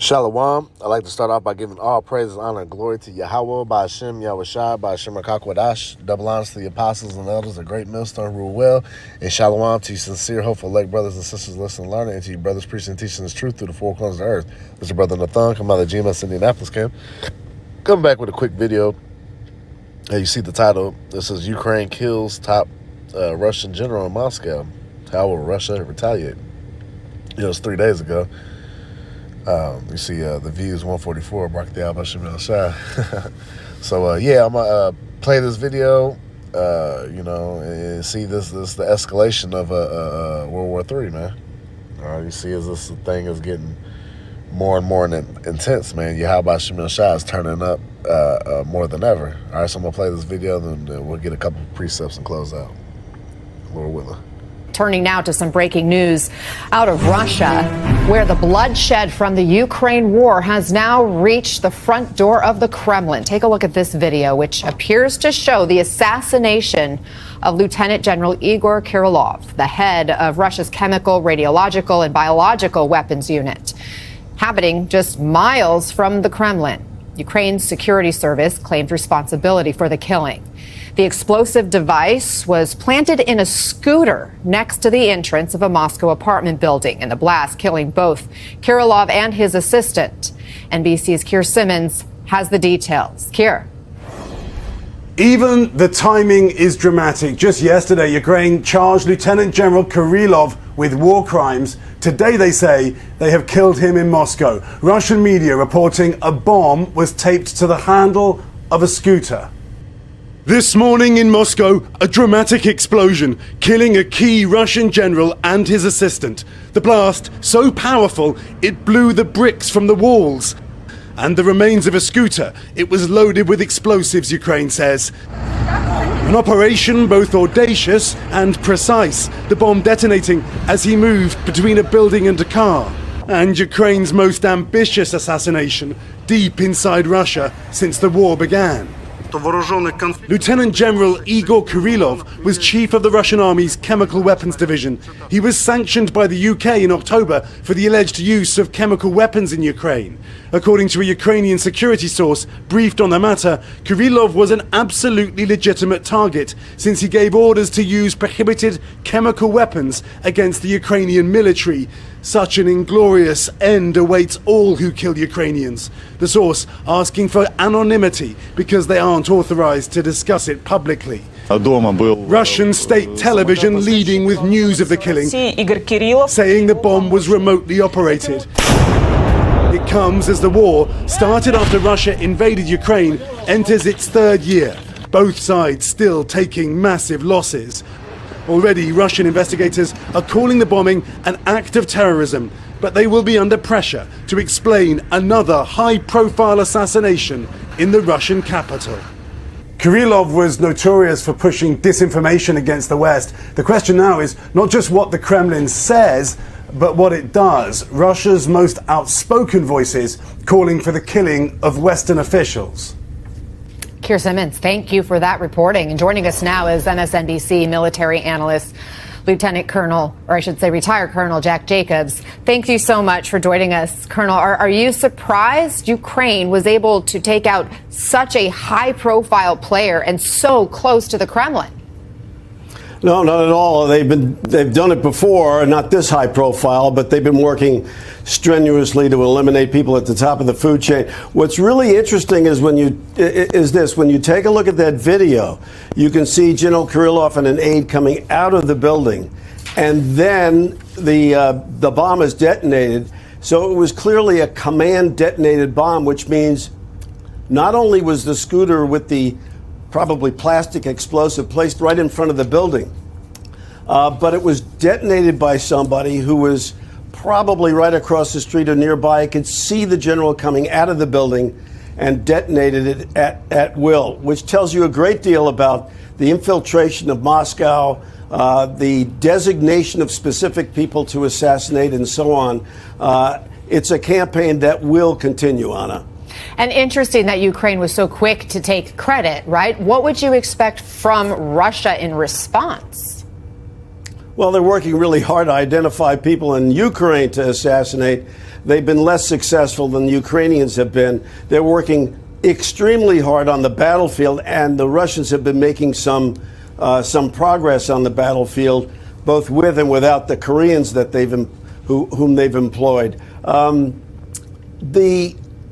Shalom. I'd like to start off by giving all praises, honor, and glory to Yahweh, by Hashem, Yahushua, by Hashem, Rakakwadash. Double honors to the apostles and elders, a great millstone rule well. And shalom to you sincere, hopeful, elect brothers and sisters, listen and learning, and to you brothers preaching and teaching this truth through the four corners of the earth. This is your brother Nathan, come out of the GMS Indianapolis camp. Coming back with a quick video. You see the title. This says Ukraine kills top Russian general in Moscow. How will Russia retaliate? It was 3 days ago. You see the views 144, Barak the Al-Bashim al-Shah. So, yeah, I'm going to play this video, and see the escalation of World War III, man. You see as this thing is getting more and more intense, man. Yahweh Bashim al-Shah is turning up more than ever. All right, so I'm going to play this video, then we'll get a couple of precepts and close out. Lord willing. Turning now to some breaking news out of Russia, where the bloodshed from the Ukraine war has now reached the front door of the Kremlin. Take a look at this video, which appears to show the assassination of Lieutenant General Igor Kirillov, the head of Russia's chemical, radiological, and biological weapons unit, happening just miles from the Kremlin. Ukraine's security service claimed responsibility for the killing. The explosive device was planted in a scooter next to the entrance of a Moscow apartment building, and the blast killing both Kirillov and his assistant. NBC's Keir Simmons has the details. Keir. Even the timing is dramatic. Just yesterday, Ukraine charged Lieutenant General Kirillov with war crimes. Today, they say they have killed him in Moscow. Russian media reporting a bomb was taped to the handle of a scooter. This morning in Moscow, a dramatic explosion, killing a key Russian general and his assistant. The blast, so powerful, it blew the bricks from the walls. And the remains of a scooter. It was loaded with explosives, Ukraine says. An operation both audacious and precise, the bomb detonating as he moved between a building and a car. And Ukraine's most ambitious assassination, deep inside Russia since the war began. Lieutenant General Igor Kirillov was chief of the Russian Army's Chemical Weapons Division. He was sanctioned by the UK in October for the alleged use of chemical weapons in Ukraine. According to a Ukrainian security source briefed on the matter, Kirillov was an absolutely legitimate target since he gave orders to use prohibited chemical weapons against the Ukrainian military. Such an inglorious end awaits all who kill Ukrainians. The source asking for anonymity because they aren't authorized to discuss it publicly. Russian state television leading with news of the killing, saying the bomb was remotely operated. It comes as the war, started after Russia invaded Ukraine, enters its third year. Both sides still taking massive losses. Already, Russian investigators are calling the bombing an act of terrorism, but they will be under pressure to explain another high-profile assassination in the Russian capital. Kirillov was notorious for pushing disinformation against the West. The question now is not just what the Kremlin says, but what it does. Russia's most outspoken voices calling for the killing of Western officials. Keir Simmons, thank you for that reporting. And joining us now is MSNBC military analyst, Lieutenant Colonel, or I should say retired Colonel Jack Jacobs. Thank you so much for joining us, Colonel. Are you surprised Ukraine was able to take out such a high-profile player and so close to the Kremlin? No, not at all. They've done it before, not this high profile, but they've been working strenuously to eliminate people at the top of the food chain. What's really interesting is when you take a look at that video, you can see General Kirillov and an aide coming out of the building, and then the bomb is detonated. So it was clearly a command detonated bomb, which means not only was the scooter with the probably plastic explosive placed right in front of the building, but it was detonated by somebody who was probably right across the street or nearby. I could see the general coming out of the building and detonated it at will, which tells you a great deal about the infiltration of Moscow, the designation of specific people to assassinate, and so on. It's a campaign that will continue, Anna. And interesting that Ukraine was so quick to take credit, right? What would you expect from Russia in response? Well, they're working really hard to identify people in Ukraine to assassinate. they've been less successful than the Ukrainians have been. They're working extremely hard on the battlefield, and the Russians have been making some progress on the battlefield, both with and without the Koreans that whom they've employed.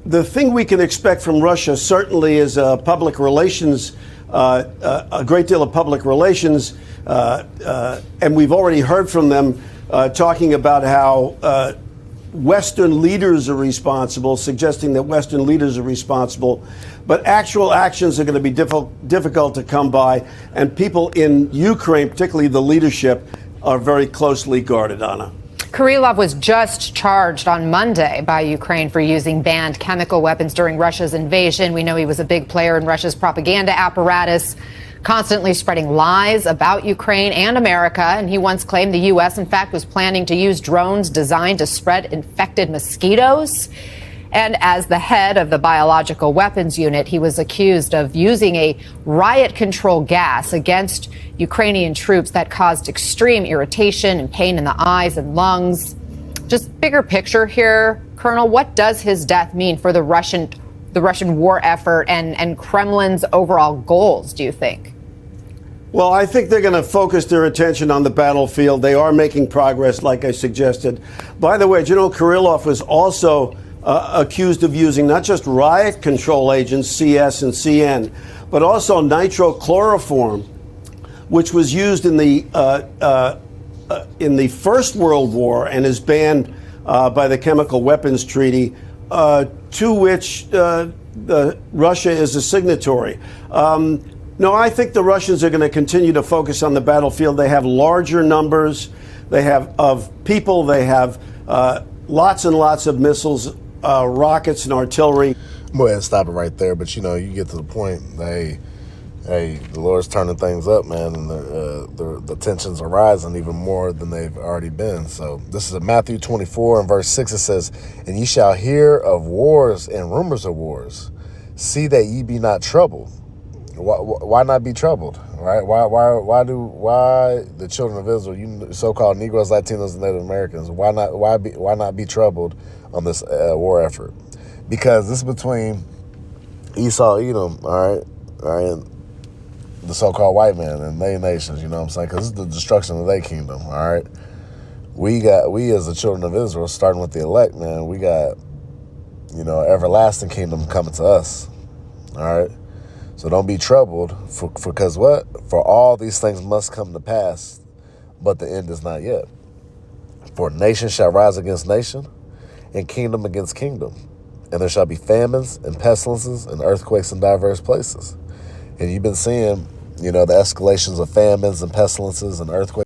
The thing we can expect from Russia certainly is public relations, a great deal of public relations, and we've already heard from them talking about how Western leaders are responsible, suggesting that Western leaders are responsible, but actual actions are going to be difficult to come by, and people in Ukraine, particularly the leadership, are very closely guarded, Anna. Kirillov was just charged on Monday by Ukraine for using banned chemical weapons during Russia's invasion. We know he was a big player in Russia's propaganda apparatus, constantly spreading lies about Ukraine and America. And he once claimed the U.S., in fact, was planning to use drones designed to spread infected mosquitoes. And as the head of the biological weapons unit, he was accused of using a riot control gas against Ukrainian troops that caused extreme irritation and pain in the eyes and lungs. Just bigger picture here, Colonel, what does his death mean for the Russian war effort and Kremlin's overall goals, do you think? Well, I think they're going to focus their attention on the battlefield. They are making progress, like I suggested. By the way, General Kirillov was also accused of using not just riot control agents, CS and CN, but also nitrochloroform, which was used in the First World War and is banned by the Chemical Weapons Treaty, to which Russia is a signatory. No, I think the Russians are going to continue to focus on the battlefield. They have larger numbers. They have of people. They have lots and lots of missiles, rockets, and artillery. I'm going to stop it right there, but you get to the point. Hey, the Lord's turning things up, man, and the tensions are rising even more than they've already been. So this is Matthew 24 and verse 6. It says, "And ye shall hear of wars and rumors of wars. See that ye be not troubled." Why not be troubled, right? Why the children of Israel, you so-called Negroes, Latinos, and Native Americans, why not be troubled on this war effort? Because this is between Esau, Edom, all right, the so-called white man and they nations, you know what I'm saying? Because this is the destruction of their kingdom, all right? We as the children of Israel, starting with the elect, man, we got, everlasting kingdom coming to us, all right? So don't be troubled, because what? For all these things must come to pass, but the end is not yet. For nation shall rise against nation, and kingdom against kingdom. And there shall be famines and pestilences and earthquakes in diverse places. And you've been seeing, the escalations of famines and pestilences and earthquakes.